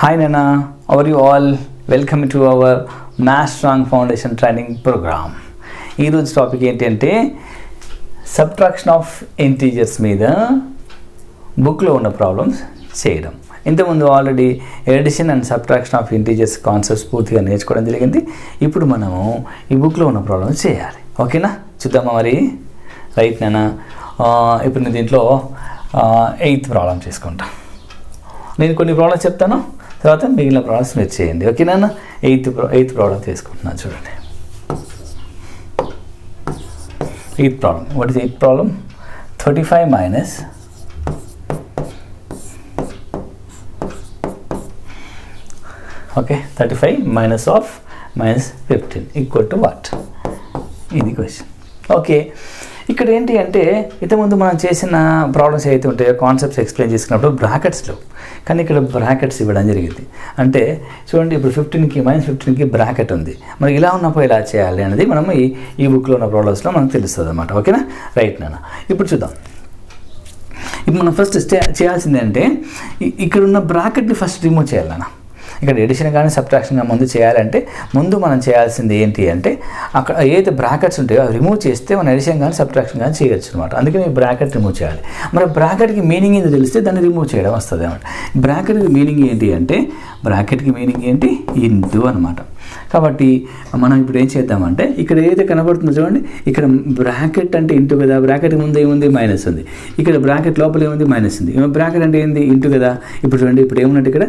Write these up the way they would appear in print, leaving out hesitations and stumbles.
Hi Nana, how are you all? Welcome to our Math Strong Foundation training program. ఈరోజు topic ఏంటంటే subtraction of integers మీద బుక్లో ఉన్న problems చేయడం. ఇంతకుముందు already addition and subtraction of integers concepts పూర్తిగా నేర్చుకోవడం జరిగింది. ఇప్పుడు మనము ఈ బుక్లో ఉన్న ప్రాబ్లమ్స్ చేయాలి. ఓకేనా, చూద్దామా మరి? రైట్ నాన్న. ఇప్పుడు నేను దీంట్లో 8th ప్రాబ్లం చేసుకుంటా. నేను కొన్ని ప్రాబ్లమ్స్ చెప్తాను, తర్వాత మిగిలిన ప్రాబ్లమ్స్ మీరు చేయండి. ఓకేనా? 8th ప్రాబ్లం తీసుకుంటున్నాను. చూడండి, 8th problem. What is 8th problem? 35 minus 35 minus of -15 equal to what? ఇది క్వశ్చన్. ఓకే, ఇక్కడ ఏంటి అంటే ఇంతకుముందు మనం చేసిన ప్రాబ్లమ్స్ ఏవైతే ఉంటాయో కాన్సెప్ట్స్ ఎక్స్ప్లెయిన్ చేసుకున్నప్పుడు బ్రాకెట్స్లో, కానీ ఇక్కడ బ్రాకెట్స్ ఇవ్వడం జరిగింది. అంటే చూడండి, ఇప్పుడు 15కి -15కి బ్రాకెట్ ఉంది. మరి ఇలా ఉన్నప్పుడు ఎలా చేయాలి అనేది మనం ఈ బుక్లో ఉన్న ప్రాబ్లమ్స్లో మనకు తెలుస్తుంది అన్నమాట. ఓకేనా? రైట్ నాన్న. ఇప్పుడు చూద్దాం. ఇప్పుడు మనం ఫస్ట్ చేయాల్సింది అంటే ఇక్కడ ఉన్న బ్రాకెట్ని ఫస్ట్ రిమూవ్ చేయాలి నాన్న. ఇక్కడ ఎడిషన్ కానీ సబ్ట్రాక్షన్ కానీ ముందు చేయాలంటే ముందు మనం చేయాల్సింది ఏంటి అంటే అక్కడ ఏదైతే బ్రాకెట్స్ ఉంటాయో అవి రిమూవ్ చేస్తే మనం ఎడిషన్ కానీ సబ్ట్రాక్షన్ కానీ చేయొచ్చు అనమాట. అందుకని ఈ బ్రాకెట్ రిమూవ్ చేయాలి. మరి బ్రాకెట్కి మీనింగ్ ఏంటో తెలిస్తే దాన్ని రిమూవ్ చేయడం వస్తుంది అనమాట. బ్రాకెట్కి మీనింగ్ ఏంటి అంటే బ్రాకెట్కి మీనింగ్ ఏంటి? ఇంటూ అనమాట. కాబట్టి మనం ఇప్పుడు ఏం చేద్దామంటే ఇక్కడ ఏదైతే కనబడుతుందో చూడండి, ఇక్కడ బ్రాకెట్ అంటే ఇంటూ కదా, బ్రాకెట్ ముందు ఏముంది? మైనస్ ఉంది. ఇక్కడ బ్రాకెట్ లోపల ఏముంది? మైనస్ ఉంది. బ్రాకెట్ అంటే ఏంది? ఇంటూ కదా. ఇప్పుడు చూడండి, ఇప్పుడు ఏమున్నట్టు ఇక్కడ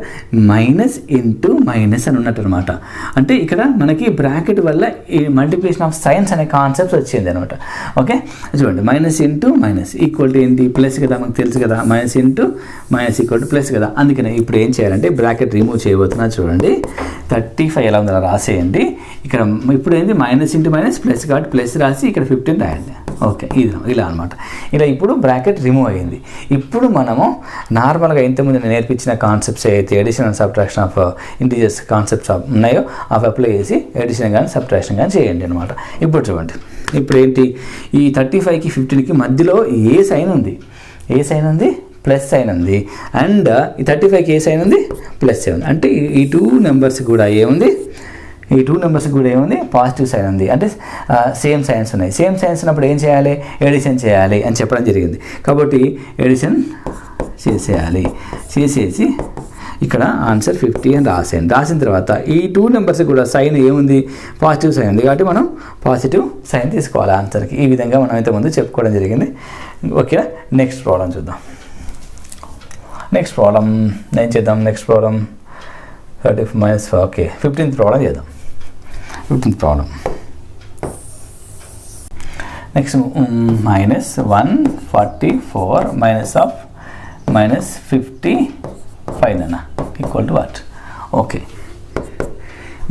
మైనస్ ఇంటూ మైనస్ అని ఉన్నట్టు అనమాట. అంటే ఇక్కడ మనకి బ్రాకెట్ వల్ల ఈ మల్టిప్లికేషన్ ఆఫ్ సైన్స్ అనే కాన్సెప్ట్ వచ్చింది అనమాట. ఓకే, చూడండి, minus into minus equal to ఏంటి? ప్లస్ కదా, మనకు తెలుసు కదా, minus into minus equal to plus కదా. అందుకనే ఇప్పుడు ఏం చేయాలంటే బ్రాకెట్ రిమూవ్ చేయబోతున్నా. చూడండి, 35 ఎలా ఉందో రాసేయండి. ఇక్కడ ఇప్పుడు ఏంటి? మైనస్ ఇంటూ మైనస్ ప్లస్ కాబట్టి ప్లస్ రాసి ఇక్కడ 15 రాయండి. ఓకే, ఇది ఇలా అనమాట. ఇలా ఇప్పుడు బ్రాకెట్ రిమూవ్ అయ్యింది. ఇప్పుడు మనము నార్మల్గా ఇంతకుముందు నేను నేర్పించిన కాన్సెప్ట్స్ అయితే addition and subtraction of integers concepts ఉన్నాయో అవి అప్లై చేసి ఎడిషన్ కానీ సబ్ట్రాక్షన్ కానీ చేయండి అనమాట. ఇప్పుడు చూడండి, ఇప్పుడు ఏంటి? ఈ 35కి 15కి మధ్యలో ఏ సైన్ ఉంది? ఏ సైన్ ఉంది? ప్లస్ సైన్ ఉంది. అండ్ ఈ 35కి ఏ సైన్ ఉంది? Plus sign. అంటే ఈ టూ నెంబర్స్ కూడా ఏముంది? ఈ టూ నెంబర్స్కి కూడా ఏముంది? పాజిటివ్ సైన్ ఉంది. అంటే సేమ్ సైన్స్ ఉన్నాయి. సేమ్ సైన్స్ ఉన్నప్పుడు ఏం చేయాలి? ఎడిషన్ చేయాలి అని చెప్పడం జరిగింది. కాబట్టి ఎడిషన్ చేసేయాలి. చేసేసి ఇక్కడ ఆన్సర్ 50 అని రాసేయండి. రాసిన తర్వాత ఈ టూ నెంబర్స్ కూడా సైన్ ఏముంది? పాజిటివ్ సైన్ ఉంది. కాబట్టి మనం పాజిటివ్ సైన్ తీసుకోవాలి ఆన్సర్కి. ఈ విధంగా మనం ఇంతకుముందు చెప్పుకోవడం జరిగింది. ఓకే, నెక్స్ట్ ప్రాబ్లం చూద్దాం. నెక్స్ట్ ప్రాబ్లం ఏం చేద్దాం? Next problem 35 minus 4. Okay, 15th problem చేద్దాం. 15th problem. Next minus 144 minus of -55 అన్న ఈక్వల్ టు వాట్? ఓకే,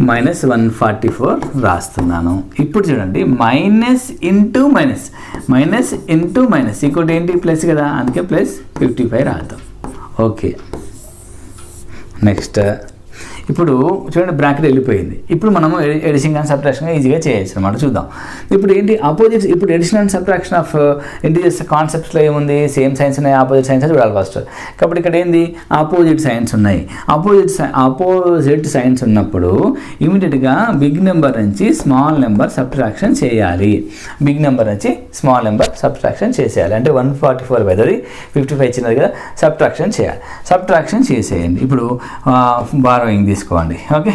-144 రాస్తున్నాను. ఇప్పుడు చూడండి, minus into minus equal to ఏంటి? ప్లస్ కదా, అందుకే ప్లస్ 55 రాద్దాం. ఓకే, నెక్స్ట్ ఇప్పుడు చూడండి, బ్రాకెట్ వెళ్ళిపోయింది. ఇప్పుడు మనము ఎడిషన్ అండ్ సబ్ట్రాక్షన్ ఈజీగా చేయొచ్చు అనమాట. చూద్దాం. ఇప్పుడు ఏంటి? ఆపోజిట్స్. ఇప్పుడు addition and subtraction of integers కాన్సెప్ట్స్లో ఏముంది? సేమ్ సైన్స్ ఉన్నాయి, ఆపోజిట్ సైన్స్ చూడాలి ఫస్ట్. కాబట్టి ఇక్కడ ఏంది? ఆపోజిట్ సైన్స్ ఉన్నాయి. ఆపోజిట్ సైన్స్ ఉన్నప్పుడు ఇమీడియట్గా బిగ్ నెంబర్ నుంచి స్మాల్ నెంబర్ సబ్ట్రాక్షన్ చేయాలి. బిగ్ నెంబర్ నుంచి స్మాల్ నెంబర్ సబ్ట్రాక్షన్ చేసేయాలి. అంటే 144 పెద్దది, 55 చిన్నది కదా, సబ్ట్రాక్షన్ చేయాలి. సబ్ట్రాక్షన్ చేసేయండి. ఇప్పుడు బారోయింగ్ తీసుకోండి. ఓకే,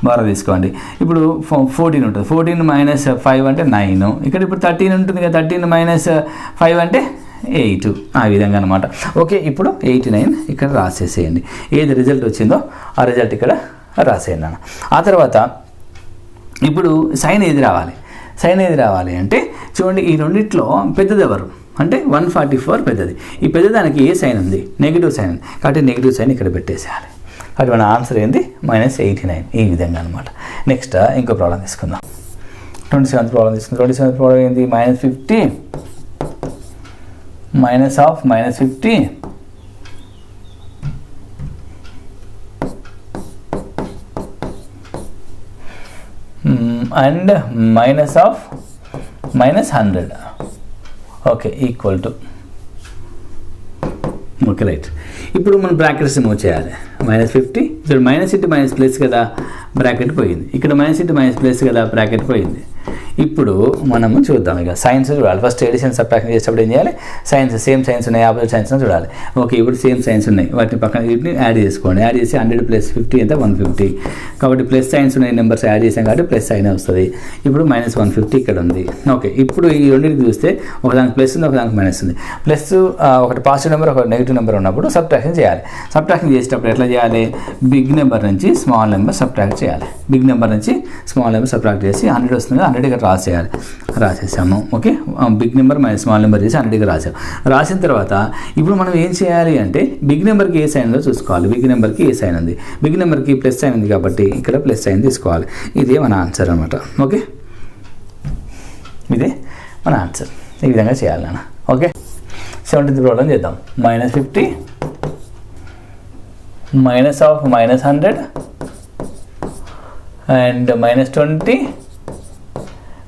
బారో తీసుకోండి. ఇప్పుడు 14 ఉంటుంది. 14 - 5 అంటే 9. ఇక్కడ ఇప్పుడు 13 ఉంటుంది కదా, 13 - 5 అంటే 8. ఆ విధంగా అనమాట. ఓకే, ఇప్పుడు 89 ఇక్కడ రాసేసేయండి. ఏది రిజల్ట్ వచ్చిందో ఆ రిజల్ట్ ఇక్కడ రాసేయండి అన్న. ఆ తర్వాత ఇప్పుడు సైన్ ఏది రావాలి? సైన్ ఏది రావాలి అంటే చూడండి, ఈ రెండిట్లో పెద్దది ఎవరు అంటే 144 పెద్దది. ఈ పెద్దదానికి ఏ సైన్ ఉంది? నెగిటివ్ సైన్ ఉంది. కాబట్టి నెగిటివ్ సైన్ ఇక్కడ పెట్టేసేయాలి. అది మన ఆన్సర్ ఏంది? -89. ఈ విధంగా అనమాట. నెక్స్ట్ ఇంకో ప్రాబ్లం తీసుకుందాం. 27th ప్రాబ్లం తీసుకుందాం. 27th ప్రాబ్లం ఏంది? -50 minus of -50 and minus of -100. Okay, equal to. Okay, right. ఇప్పుడు మనం బ్రాకెట్స్ రిమూవ్ చేయాలి. -50, ఇక్కడ మైనస్ ఇంటూ మైనస్ ప్లస్ కదా, బ్రాకెట్ పోయింది. ఇక్కడ మైనస్ ఇంటూ మైనస్ ప్లస్ కదా, బ్రాకెట్ పోయింది. ఇప్పుడు మనము చూద్దాం, ఇక సైన్స్ చూడాలి. ఫస్ట్ ఎడిషన్ సబ్ట్రాక్షన్ చేసేటప్పుడు ఏం చేయాలి, సైన్స్ సేమ్ సైన్స్ ఉన్నాయి, ఆపోజిట్ సైన్స్ చూడాలి. ఓకే, ఇప్పుడు సేమ్ సైన్స్ ఉన్నాయి, వాటిని పక్కన వీటిని యాడ్ చేసుకోండి. యాడ్ చేసి 100 + 50 ఎంత 150. కాబట్టి ప్లస్ సైన్స్ ఉన్నాయి నెంబర్స్ యాడ్ చేసాం కాబట్టి ప్లస్ సైన్ వస్తుంది. ఇప్పుడు -150 ఇక్కడ ఉంది. ఓకే, ఇప్పుడు ఈ రెండింటికి చూస్తే ఒకదానికి ప్లస్ ఉంది, ఒకదానికి మైనస్ ఉంది. ప్లస్ ఒకటి పాజిటివ్ నెంబర్, ఒక నెగిటివ్ నెంబర్ ఉన్నప్పుడు సబ్ట్రాక్షన్ చేయాలి. సబ్ట్రాక్షన్ చేసేటప్పుడు ఎట్లా చేయాలి, బిగ్ నెంబర్ నుంచి స్మాల్ నెంబర్ సబ్ట్రాక్ట్ చేయాలి. బిగ్ నెంబర్ నుంచి స్మాల్ నెంబర్ సబ్ట్రాక్ట్ చేసి 100 వస్తుంది, 100 ఇక్కడ రాసేయాలి. రాసేసాము. Okay, big number minus small number చేసి 100కి రాసాము. రాసిన తర్వాత ఇప్పుడు మనం ఏం చేయాలి అంటే బిగ్ నెంబర్కి ఏ సైన్ ఉందో చూసుకోవాలి. బిగ్ నెంబర్కి ఏ సైన్ ఉంది, బిగ్ నెంబర్కి ప్లస్ సైన్ ఉంది కాబట్టి ఇక్కడ ప్లస్ సైన్ తీసుకోవాలి. ఇదే మన ఆన్సర్ అనమాట. ఓకే, ఇదే మన ఆన్సర్. ఈ విధంగా చేయాలి నాన్న. ఓకే, 17th ప్రాబ్లం చేద్దాం. -50 -100 and -20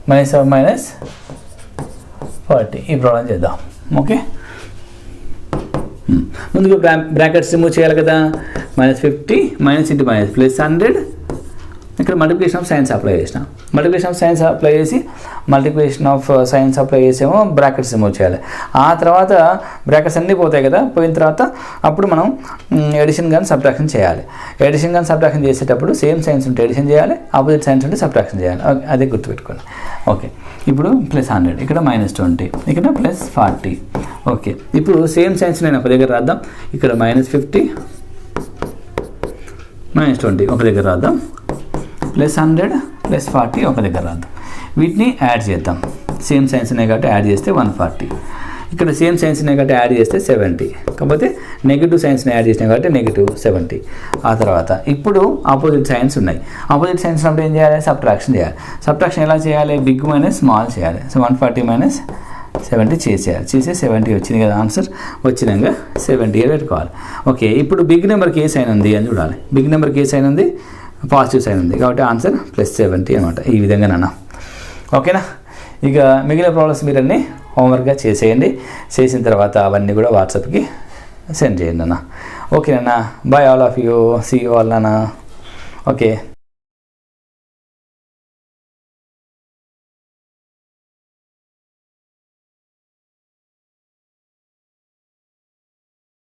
-40. ఈ ప్రాబ్లం చేద్దాం. ఓకే, ముందుగా బ్రాకెట్స్ రిమూవ్ చేయాలి కదా. -50 మైనస్ ఇంటూ మైనస్ ప్లస్ 100. ఇక్కడ మల్టిప్లికేషన్ ఆఫ్ సైన్స్ అప్లై చేసినాం. మల్టిప్లికేషన్ ఆఫ్ సైన్స్ అప్లై చేసి చేసేమో బ్రాకెట్స్ రిమూవ్ చేయాలి. ఆ తర్వాత బ్రాకెట్స్ అన్నీ పోతాయి కదా, పోయిన తర్వాత అప్పుడు మనం ఎడిషన్ కానీ సబ్ట్రాక్షన్ చేయాలి. ఎడిషన్ కానీ సబ్ట్రాక్షన్ చేసేటప్పుడు సేమ్ సైన్స్ ఉంటే ఎడిషన్ చేయాలి, ఆపోజిట్ సైన్స్ ఉంటే సబ్ట్రాక్షన్ చేయాలి. అదే గుర్తుపెట్టుకోండి. ఓకే, ఇప్పుడు +100, ఇక్కడ -20, ఇక్కడ +40. ఓకే, ఇప్పుడు సేమ్ సైన్స్ నేను ఒక దగ్గర రాద్దాం. ఇక్కడ -50 -20 ఒక దగ్గర రాద్దాం, +100 +40 ఒక దగ్గర రాద్దాం. వీటిని యాడ్ చేద్దాం. సేమ్ సైన్స్ ఉన్నాయి కాబట్టి యాడ్ చేస్తే 140. ఇక్కడ సేమ్ సైన్స్ ఉన్నాయి కాబట్టి యాడ్ చేస్తే 70. కాకపోతే నెగిటివ్ సైన్స్ని యాడ్ చేసినాయి కాబట్టి -70. ఆ తర్వాత ఇప్పుడు ఆపోజిట్ సైన్స్ ఉన్నాయి. ఆపోజిట్ సైన్స్ ఉన్నప్పుడు ఏం చేయాలి, సబ్ట్రాక్షన్ చేయాలి. సబ్ట్రాక్షన్ ఎలా చేయాలి, బిగ్ మైనస్ స్మాల్ చేయాలి. సో 140 - 70 చేసేయాలి. చేసే 70 వచ్చింది కదా ఆన్సర్. వచ్చినాక 70 పెట్టుకోవాలి. ఓకే, ఇప్పుడు బిగ్ నెంబర్కి ఏ సైన్ ఉంది అని చూడాలి. బిగ్ నెంబర్కి ఏ సైన్ ఉంది, పాజిటివ్ సైన్ ఉంది కాబట్టి ఆన్సర్ +70 అనమాట. ఈ విధంగా నాన్న. ఓకేనా, ఇక మిగిలిన ప్రాబ్లమ్స్ మీరన్నీ హోంవర్క్గా చేసేయండి. చేసిన తర్వాత అవన్నీ కూడా వాట్సాప్కి సెండ్ చేయండి అన్న. ఓకేనా, bye all of you, see you all నాన్న. ఓకే.